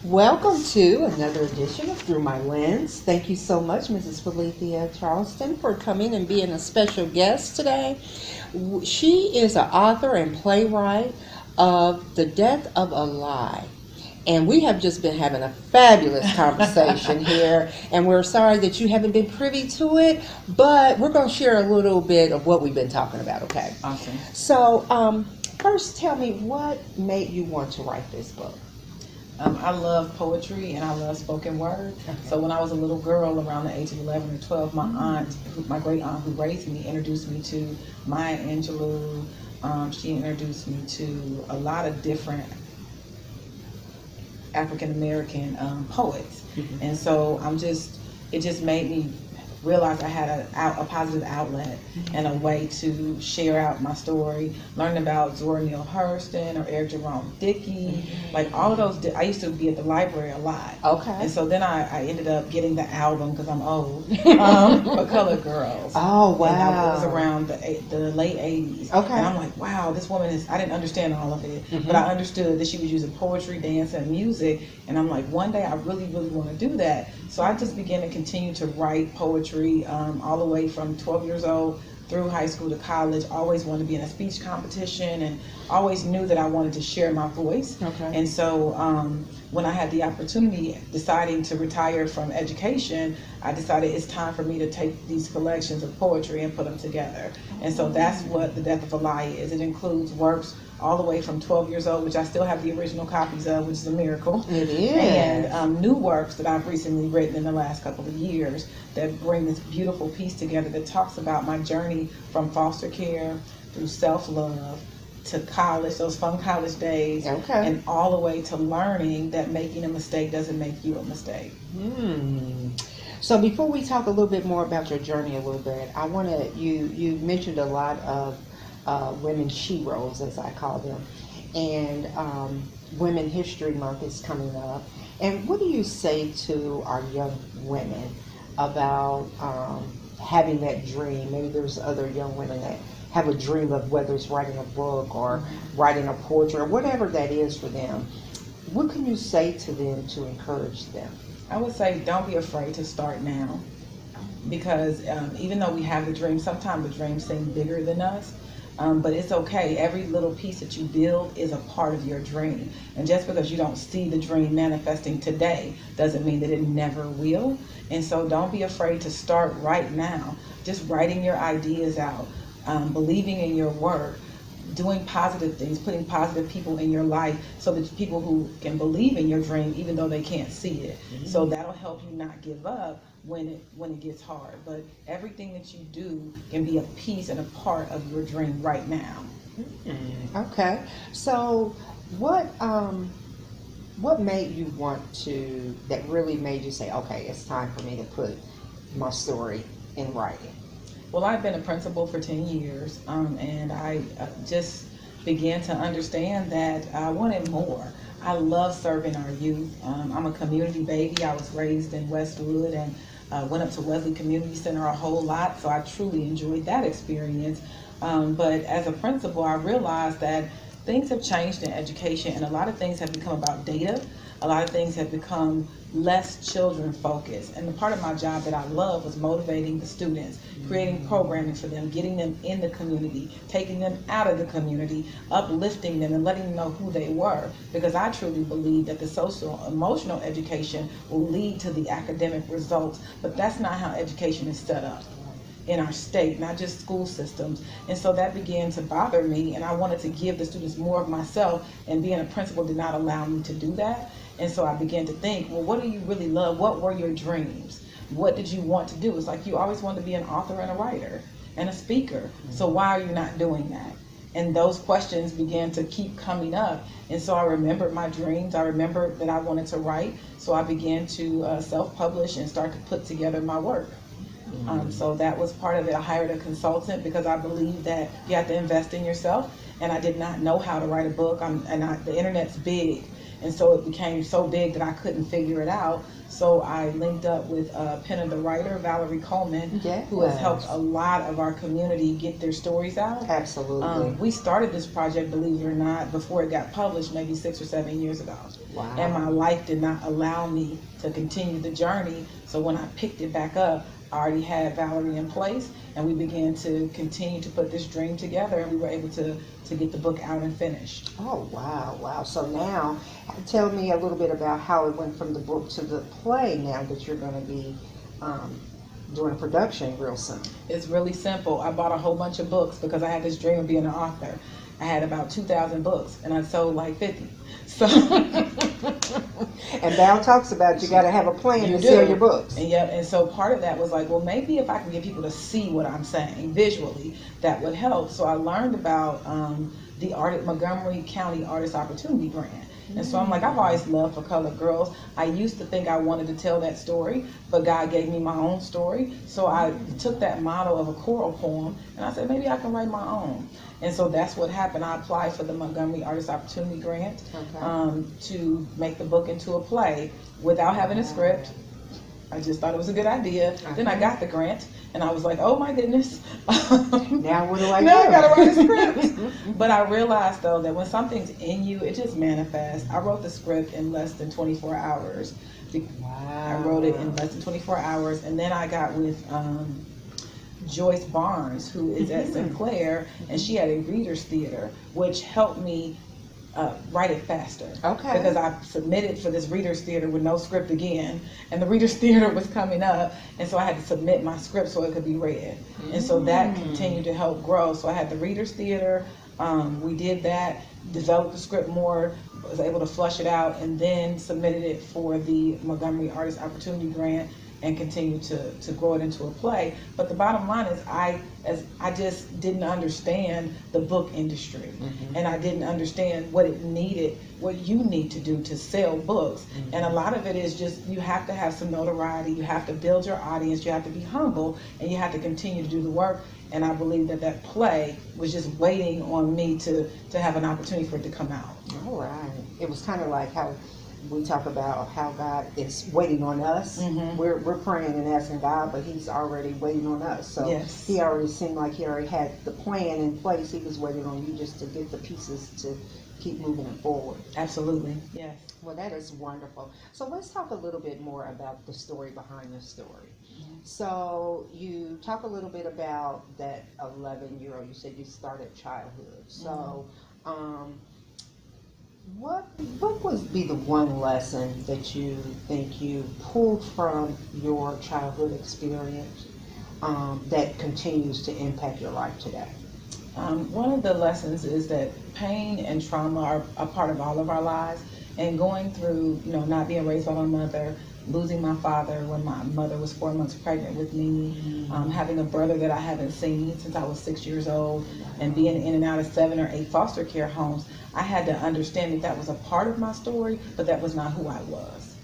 Welcome to another edition of Through My Lens. Thank you so much, Mrs. Phillitia Charlton, for coming and being a special guest today. She is an author and playwright of The Death of a Lie. And we have just been having a fabulous conversation here, and we're sorry that you haven't been privy to it, but we're going to share a little bit of what we've been talking about, okay? Awesome. So, first tell me, what made you want to write this book? I love poetry and I love spoken word. So when I was a little girl, around the age of 11 or 12, my great aunt who raised me, introduced me to Maya Angelou. She introduced me to a lot of different African American poets, and so it just made me realize I had a positive outlet and a way to share out my story. Learning about Zora Neale Hurston or Eric Jerome Dickey, like all of those. I used to be at the library a lot. Okay. And so then I ended up getting the album, because I'm old, for Colored Girls. Oh, wow. And it was around the late 80s. Okay. And I'm like, wow, this woman is, I didn't understand all of it, but I understood that she was using poetry, dance, and music. And I'm like, one day I really, really want to do that. So I just began to continue to write poetry all the way from 12 years old through high school to college. Always wanted to be in a speech competition and always knew that I wanted to share my voice. Okay. And so when I had the opportunity, deciding to retire from education, I decided it's time for me to take these collections of poetry and put them together. And so that's what The Death of a Lie is. It includes works all the way from 12 years old, which I still have the original copies of, which is a miracle. It is. And new works that I've recently written in the last couple of years that bring this beautiful piece together that talks about my journey from foster care through self-love to college, those fun college days, Okay. and all the way to learning that making a mistake doesn't make you a mistake. So before we talk a little bit more about your journey a little bit, I want to, you mentioned a lot of women sheroes, as I call them, and Women History Month is coming up. And what do you say to our young women about having that dream? Maybe there's other young women that have a dream of whether it's writing a book or writing a poetry or whatever that is for them. What can you say to them to encourage them? I would say don't be afraid to start now, because even though we have the dream, sometimes the dreams seem bigger than us. But it's okay. Every little piece that you build is a part of your dream. And just because you don't see the dream manifesting today doesn't mean that it never will. And so don't be afraid to start right now. Just writing your ideas out, believing in your work, doing positive things, putting positive people in your life so that people who can believe in your dream even though they can't see it. So that'll help you not give up when it gets hard. But everything that you do can be a piece and a part of your dream right now. Okay. So what made you want to, that really made you say, okay, it's time for me to put my story in writing? Well, I've been a principal for 10 years, and I just began to understand that I wanted more. I love serving our youth. I'm a community baby. I was raised in Westwood and went up to Wesley Community Center a whole lot, so I truly enjoyed that experience. But as a principal, I realized that things have changed in education, and a lot of things have become about data. A lot of things have become less children focused. And the part of my job that I love was motivating the students, creating programming for them, getting them in the community, taking them out of the community, uplifting them and letting them know who they were. Because I truly believe that the social emotional education will lead to the academic results, but that's not how education is set up in our state, not just school systems. And so that began to bother me, and I wanted to give the students more of myself, and being a principal did not allow me to do that. And so I began to think, well, what do you really love? What were your dreams? What did you want to do? It's like you always wanted to be an author and a writer and a speaker. So why are you not doing that? And those questions began to keep coming up. And so I remembered my dreams. I remembered that I wanted to write. So I began to self-publish and start to put together my work. So that was part of it. I hired a consultant because I believe that you have to invest in yourself. And I did not know how to write a book. The internet's big. And so it became so big that I couldn't figure it out. So I linked up with Penna the writer, Valerie Coleman, Yes. who has helped a lot of our community get their stories out. Absolutely. We started this project, believe it or not, before it got published, maybe 6 or 7 years ago. Wow. And my life did not allow me to continue the journey. So when I picked it back up, I already had Valerie in place, and we began to continue to put this dream together, and we were able to get the book out and finished. Oh, wow, wow. So now, tell me a little bit about how it went from the book to the play now that you're going to be doing production real soon. It's really simple. I bought a whole bunch of books because I had this dream of being an author. I had about 2,000 books, and I sold like 50. So, and Val talks about you got to have a plan to sell your books. And so part of that was like, well, maybe if I can get people to see what I'm saying visually, that would help. So I learned about the Montgomery County Artist Opportunity Grant. And so I'm like, I've always loved for colored girls. I used to think I wanted to tell that story, but God gave me my own story. So I took that model of a choral poem, and I said, maybe I can write my own. And so that's what happened. I applied for the Montgomery Artist Opportunity Grant to make the book into a play without having a script. I just thought it was a good idea. Then I got the grant, and I was like, oh my goodness. Now what do I do? Now I gotta write a script. But I realized though that when something's in you, it just manifests. I wrote the script in less than 24 hours. Wow. I wrote it in less than 24 hours, and then I got with Joyce Barnes, who is at Sinclair, and she had a readers theater, which helped me write it faster. Okay. Because I submitted for this readers theater with no script again, and the readers theater was coming up, and so I had to submit my script so it could be read. And so that continued to help grow. So I had the readers theater. We did that, developed the script more, was able to flush it out, and then submitted it for the Montgomery Artist Opportunity Grant, and continue to grow it into a play. But the bottom line is I just didn't understand the book industry, and I didn't understand what it needed, what you need to do to sell books. And a lot of it is just, you have to have some notoriety, you have to build your audience, you have to be humble, and you have to continue to do the work. And I believe that play was just waiting on me to have an opportunity for it to come out. All right. It was kind of like how we talk about how God is waiting on us. We're praying and asking God, but He's already waiting on us. So Yes. He already seemed like He already had the plan in place. He was waiting on you just to get the pieces to keep moving it forward. Absolutely. Yes. Well, that is wonderful. So let's talk a little bit more about the story behind the story. So you talk a little bit about that 11-year-old. You said you started childhood. So what would be the one lesson that you think you pulled from your childhood experience that continues to impact your life today? One of the lessons is that pain and trauma are a part of all of our lives. And going through, not being raised by my mother, losing my father when my mother was 4 months pregnant with me, having a brother that I haven't seen since I was 6 years old, and being in and out of 7 or 8 foster care homes, I had to understand that was a part of my story, but that was not who I was.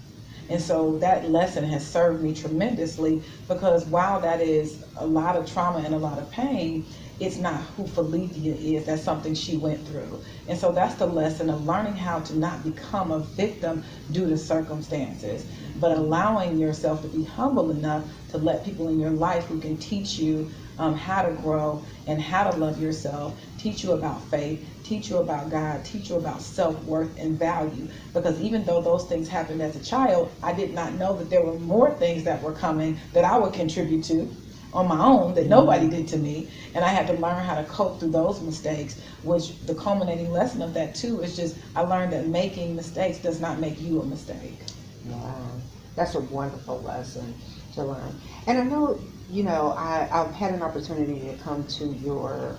And so that lesson has served me tremendously, because while that is a lot of trauma and a lot of pain, it's not who Phillitia is. That's something she went through. And so that's the lesson of learning how to not become a victim due to circumstances, but allowing yourself to be humble enough to let people in your life who can teach you how to grow and how to love yourself, teach you about faith, teach you about God, teach you about self-worth and value. Because even though those things happened as a child, I did not know that there were more things that were coming that I would contribute to on my own that nobody did to me. And I had to learn how to cope through those mistakes, which the culminating lesson of that too is just, I learned that making mistakes does not make you a mistake. Wow. That's a wonderful lesson to learn. And I know, I've had an opportunity to come to your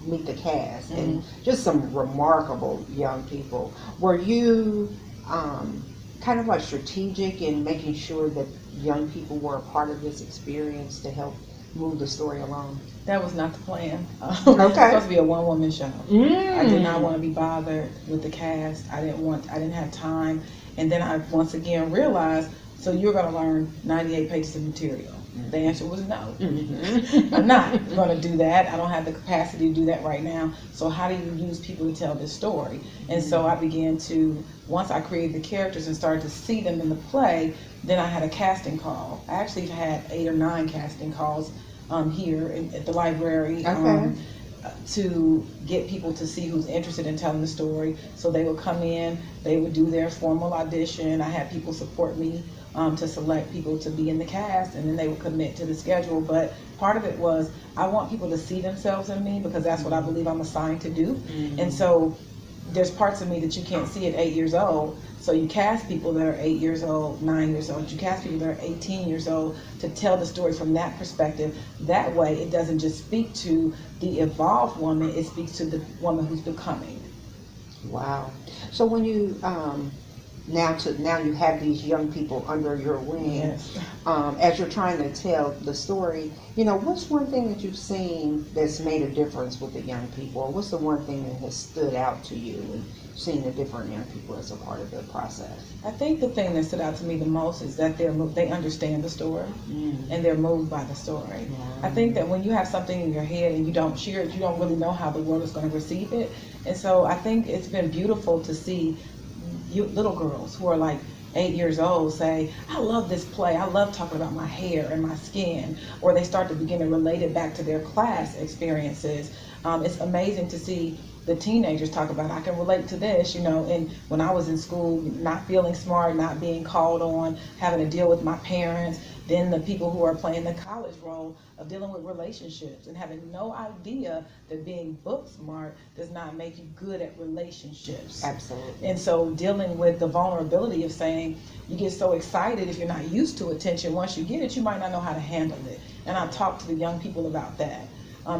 Meet the Cast, and just some remarkable young people. Were you kind of like strategic in making sure that young people were a part of this experience to help move the story along? That was not the plan. Okay. It was supposed to be a one-woman show. I did not want to be bothered with the cast. I didn't have time. And then I once again realized, so you're going to learn 98 pages of material. The answer was no. Mhm. I'm not going to do that. I don't have the capacity to do that right now. So how do you use people to tell this story? And so I began to, once I created the characters and started to see them in the play, then I had a casting call. I actually had 8 or 9 casting calls here at the library. Okay. To get people to see who's interested in telling the story. So they would come in, they would do their formal audition. I had people support me to select people to be in the cast, and then they would commit to the schedule. But part of it was, I want people to see themselves in me, because that's what I believe I'm assigned to do. And so there's parts of me that you can't see at 8 years old. So you cast people that are 8 years old, 9 years old. You cast people that are 18 years old to tell the story from that perspective. That way, it doesn't just speak to the evolved woman, it speaks to the woman who's becoming. Wow. So when you now you have these young people under your wing. Yes. As you're trying to tell the story, what's one thing that you've seen that's made a difference with the young people? Or what's the one thing that has stood out to you and seeing the different young people as a part of the process? I think the thing that stood out to me the most is that they understand the story and they're moved by the story. I think that when you have something in your head and you don't share it, you don't really know how the world is going to receive it. And so I think it's been beautiful to see little girls who are like 8 years old say, I love this play, I love talking about my hair and my skin, or they start to begin to relate it back to their class experiences. It's amazing to see the teenagers talk about, I can relate to this, and when I was in school, not feeling smart, not being called on, having to deal with my parents, then the people who are playing the college role of dealing with relationships and having no idea that being book smart does not make you good at relationships. Absolutely. And so dealing with the vulnerability of saying, you get so excited if you're not used to attention. Once you get it, you might not know how to handle it. And I talk to the young people about that.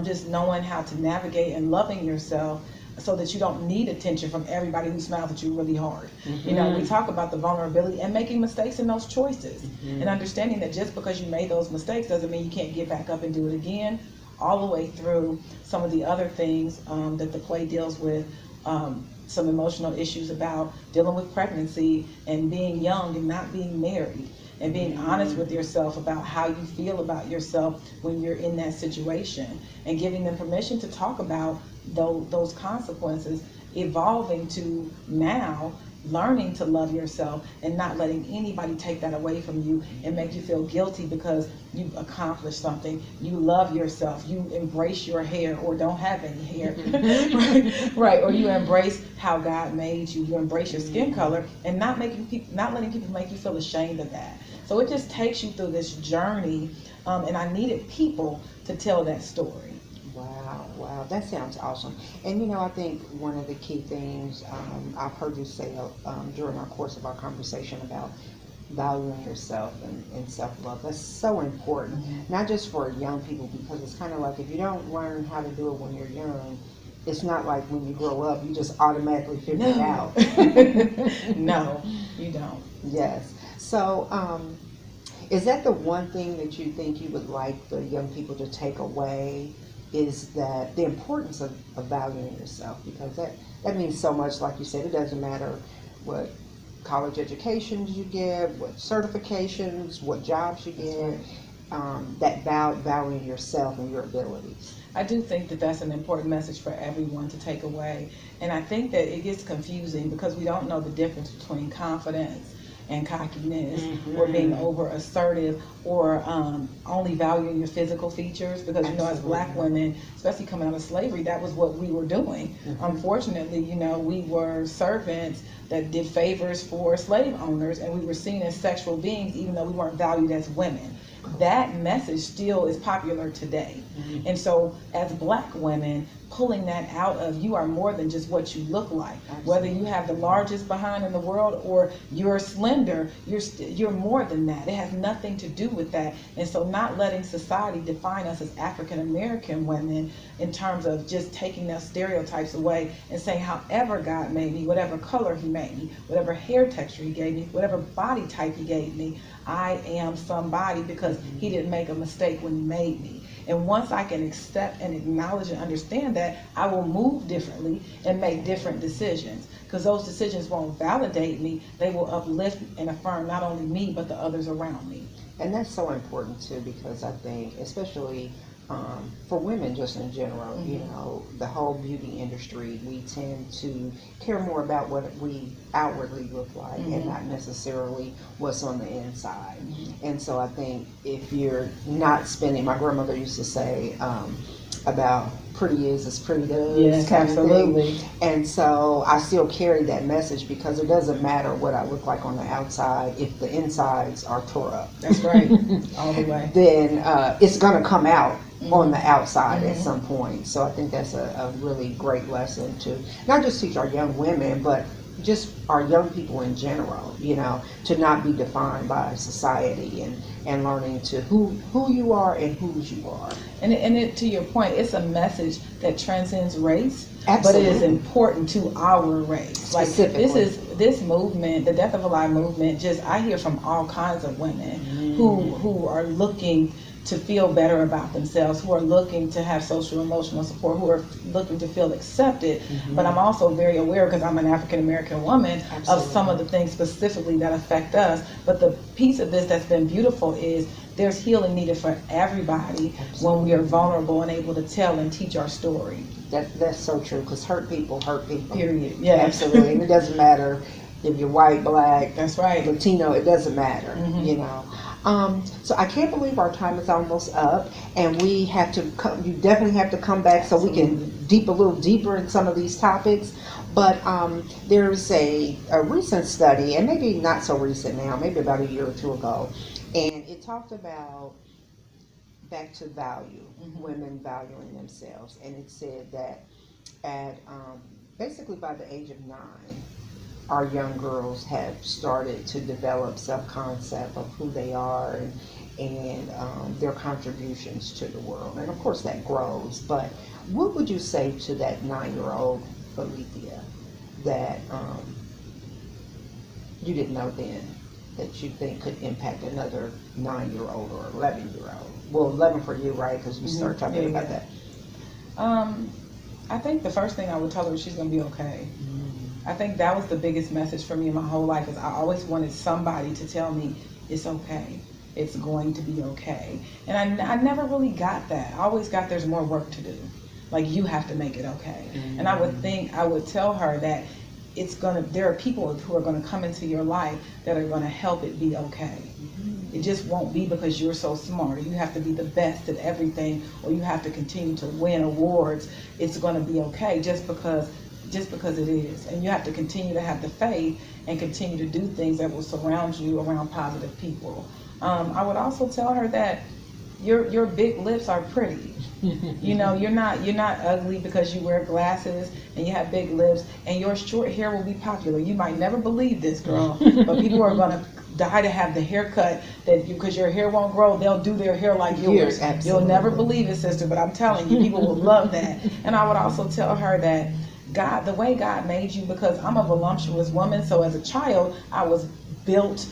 Just knowing how to navigate and loving yourself so that you don't need attention from everybody who smiles at you really hard. We talk about the vulnerability and making mistakes in those choices and understanding that just because you made those mistakes doesn't mean you can't get back up and do it again, all the way through some of the other things that the play deals with, some emotional issues about dealing with pregnancy and being young and not being married, and being honest with yourself about how you feel about yourself when you're in that situation, and giving them permission to talk about those consequences, evolving to now learning to love yourself and not letting anybody take that away from you and make you feel guilty because you've accomplished something. You love yourself, you embrace your hair or don't have any hair, right? Or you embrace how God made you, you embrace your skin color, and not letting people make you feel ashamed of that. So it just takes you through this journey, and I needed people to tell that story. Wow, that sounds awesome. And I think one of the key things I've heard you say during our course of our conversation about valuing yourself and self-love, that's so important, not just for young people, because it's kind of like if you don't learn how to do it when you're young, it's not like when you grow up, you just automatically figure it out. No, you don't. Yes. So, is that the one thing that you think you would like the young people to take away, is that the importance of valuing yourself? Because that means so much. Like you said, it doesn't matter what college educations you get, what certifications, what jobs you get, that valuing yourself and your abilities. I do think that that's an important message for everyone to take away. And I think that it gets confusing because we don't know the difference between confidence and cockiness, or being over assertive, or only valuing your physical features, because as Black women, especially coming out of slavery, that was what we were doing. Unfortunately, we were servants that did favors for slave owners, and we were seen as sexual beings even though we weren't valued as women. That message still is popular today. And so as Black women, pulling that out of, you are more than just what you look like. Whether you have the largest behind in the world or you're slender, you're more than that. It has nothing to do with that. And so not letting society define us as African American women in terms of just taking those stereotypes away and saying however God made me, whatever color he made me, whatever hair texture he gave me, whatever body type he gave me, I am somebody because he didn't make a mistake when he made me. And once I can accept and acknowledge and understand that, I will move differently and make different decisions. Because those decisions won't validate me, they will uplift and affirm not only me, but the others around me. And that's so important too, because I think, especially for women just in general, you know, the whole beauty industry, we tend to care more about what we outwardly look like and not necessarily what's on the inside. And so I think if you're not spending, my grandmother used to say about pretty is as pretty does. Yes, kind of thing. absolutely. And so I still carry that message, because it doesn't matter what I look like on the outside if the insides are tore up. That's right, all the way. Then it's going to come out on the outside at some point. So I think that's a really great lesson to not just teach our young women, but just our young people in general, you know, to not be defined by society, and learning to who you are and whose you are. And to your point, it's a message that transcends race, Absolutely. but it is important to our race. Like, Specifically. this movement, the Death of a Lie movement, I hear from all kinds of women who are looking to feel better about themselves, who are looking to have social emotional support, who are looking to feel accepted. But I'm also very aware, because I'm an African American woman, of some of the things specifically that affect us. But the piece of this that's been beautiful is there's healing needed for everybody when we are vulnerable and able to tell and teach our story. That's so true, because hurt people hurt people. Period. Yeah. Absolutely. And it doesn't matter if you're white, black, That's right. Latino, it doesn't matter, you know. So I can't believe our time is almost up, and we have to come, you definitely have to come back so we can a little deeper in some of these topics. But there's a recent study, and maybe not so recent now, maybe about a year or two ago, and it talked about back to value, women valuing themselves. And it said that at basically by the age of 9, our young girls have started to develop self-concept of who they are and their contributions to the world. And of course that grows, but what would you say to that 9-year-old Phillitia that you didn't know then, that you think could impact another 9-year-old or 11-year-old? Well, 11 for you, right? Because you start talking about that. I think the first thing I would tell her is she's going to be okay. I think that was the biggest message for me in my whole life, is I always wanted somebody to tell me it's okay. It's going to be okay. And I never really got that. I always got there's more work to do. Like, you have to make it okay. And I would tell her that there are people who are going to come into your life that are going to help it be okay. It just won't be because you're so smart. You have to be the best at everything, or you have to continue to win awards. It's going to be okay just because it is. And you have to continue to have the faith and continue to do things that will surround you around positive people. I would also tell her that your big lips are pretty. You know, you're not ugly because you wear glasses and you have big lips, and your short hair will be popular. You might never believe this, girl, but people are going to die to have the haircut because your hair won't grow. They'll do their hair like yours. You'll never believe it, sister, but I'm telling you, people will love that. And I would also tell her that God, the way God made you, because I'm a voluptuous woman, so as a child I was built.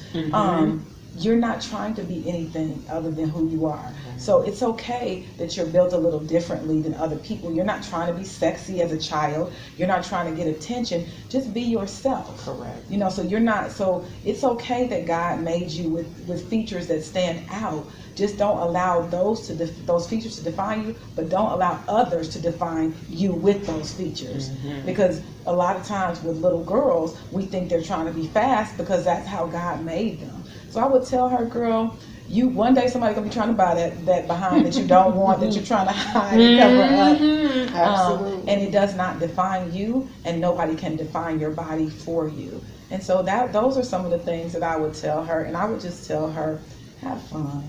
You're not trying to be anything other than who you are. So it's okay that you're built a little differently than other people. You're not trying to be sexy as a child. You're not trying to get attention. Just be yourself. Correct. You know, so it's okay that God made you with features that stand out. Just don't allow those features to define you, but don't allow others to define you with those features. Because a lot of times with little girls, we think they're trying to be fast because that's how God made them. So I would tell her, girl, one day somebody's gonna be trying to buy that behind that you don't want, that you're trying to hide and cover up. Absolutely. And it does not define you, and nobody can define your body for you. And so those are some of the things that I would tell her. And I would just tell her, have fun.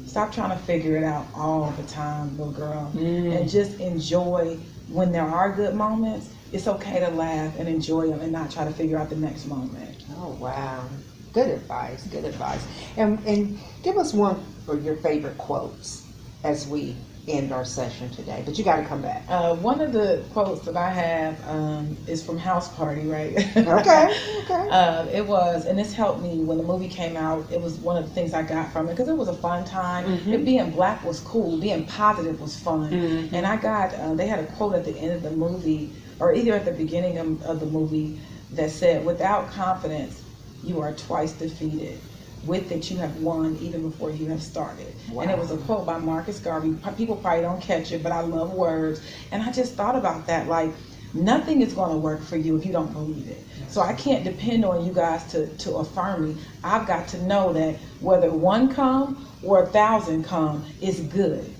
Stop trying to figure it out all the time, little girl, and just enjoy when there are good moments. It's okay to laugh and enjoy them and not try to figure out the next moment. Oh, wow. Good advice, good advice. And give us one of your favorite quotes as we end our session today. But you got to come back. One of the quotes that I have is from House Party, right? Okay. Okay. It was, and this helped me when the movie came out. It was one of the things I got from it because it was a fun time. Mhm. Being black was cool. Being positive was fun. Mhm. And I got, they had a quote at the end of the movie, or either at the beginning of the movie, that said, "Without confidence, you are twice defeated. With it, you have won even before you have started." Wow. And it was a quote by Marcus Garvey. People probably don't catch it, but I love words. And I just thought about that, like, nothing is going to work for you if you don't believe it. So I can't depend on you guys to affirm me. I've got to know that whether one come or 1,000 come, it's good.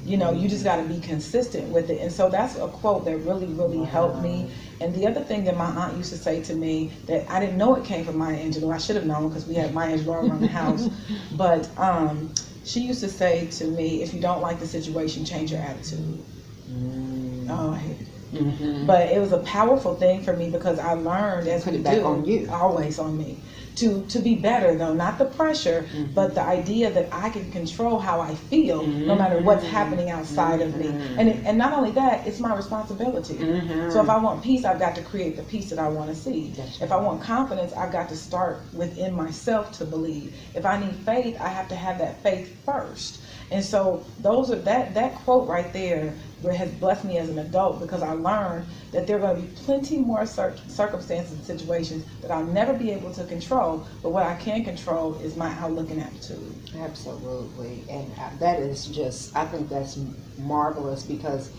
You know, you just got to be consistent with it. And so that's a quote that really, really helped me. And the other thing that my aunt used to say to me that I didn't know it came from Maya Angelou. I should have known because we had Maya Angelou around the house. But she used to say to me, if you don't like the situation, change your attitude. Oh, I hate it. Mm-hmm. But it was a powerful thing for me because I learned, as Put we it back do, on you. always on me, to be better though, not the pressure, but the idea that I can control how I feel no matter what's happening outside of me. And not only that, it's my responsibility. So if I want peace, I've got to create the peace that I want to see. That's If I want confidence, I've got to start within myself to believe. If I need faith, I have to have that faith first. And so those are that quote right there has blessed me as an adult because I learned that there are going to be plenty more circumstances and situations that I'll never be able to control, but what I can control is my outlook and attitude. Absolutely. And that is just, I think that's marvelous because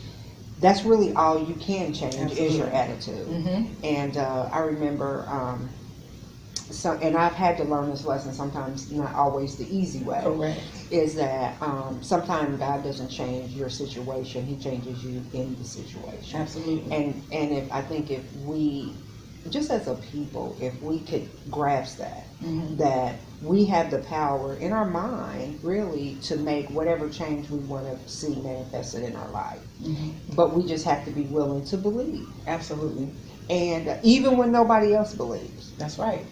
that's really all you can change. Absolutely. Is your attitude. And I remember and I've had to learn this lesson, sometimes not always the easy way. Correct. Is that sometimes God doesn't change your situation, He changes you in the situation. Absolutely. And if we, just as a people, if we could grasp that, that we have the power in our mind really to make whatever change we want to see manifested in our life. But we just have to be willing to believe. Absolutely. And even when nobody else believes. That's right.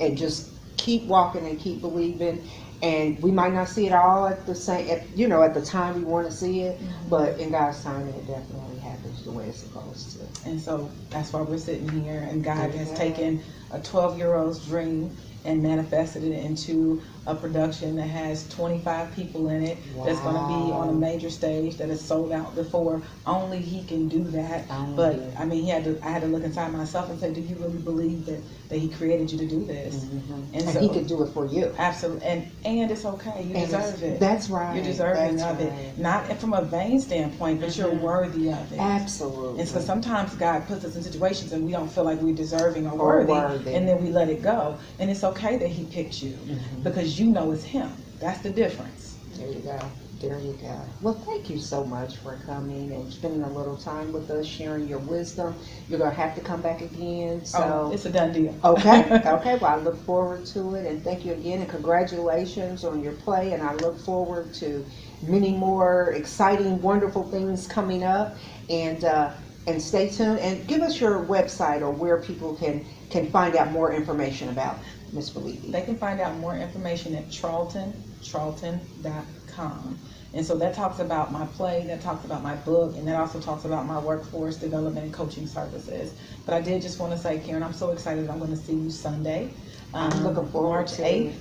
And just keep walking and keep believing. And we might not see it all at the same, at the time we want to see it, but in God's time, it definitely happens the way it's supposed to. And so that's why we're sitting here, and God has taken a 12-year-old's dream and manifested it into a production that has 25 people in it. Wow. That's going to be on a major stage that is sold out before. Only He can do that. But I mean, I had to look inside myself and say, do you really believe that He created you to do this? And so He could do it for you. Absolutely. And it's okay. You deserve it. That's right. You're deserving of it. Not from a vain standpoint, but you're worthy of it. Absolutely. And so sometimes God puts us in situations and we don't feel like we're deserving or worthy, and then we let it go. And it's okay that He picked you because you know it's Him. That's the difference. There you go. There you go. Well, thank you so much for coming and spending a little time with us, sharing your wisdom. You're going to have to come back again. So it's a done deal. Okay. Okay. Well, I look forward to it. And thank you again. And congratulations on your play. And I look forward to many more exciting, wonderful things coming up. And stay tuned. And give us your website or where people can find out more information about Miss Phillitia. They can find out more information at charlton.com. And so that talks about my play, that talks about my book, and that also talks about my workforce development and coaching services. But I did just want to say, Karen, I'm so excited. I'm going to see you Sunday. I'm looking forward March to 8th, it.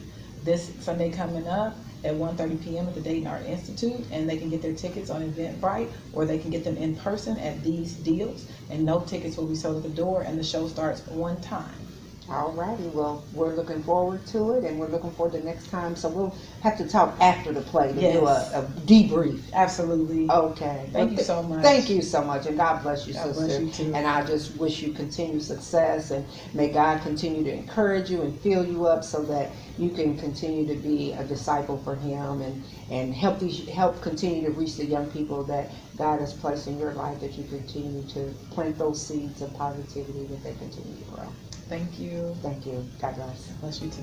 this Sunday coming up at 1:30 p.m. at the Dayton Art Institute, and they can get their tickets on Eventbrite, or they can get them in person at these deals, and no tickets will be sold at the door, and the show starts on time. All righty. Well, we're looking forward to it, and we're looking forward to next time. So we'll have to talk after the play to do a debrief. Absolutely. Okay. Thank you so much. Thank you so much, and God bless you, God sister. bless you too. And I just wish you continued success, and may God continue to encourage you and fill you up so that you can continue to be a disciple for Him and help continue to reach the young people that God has placed in your life, that you continue to plant those seeds of positivity that they continue to grow. Thank you. Thank you. God bless. Bless you too.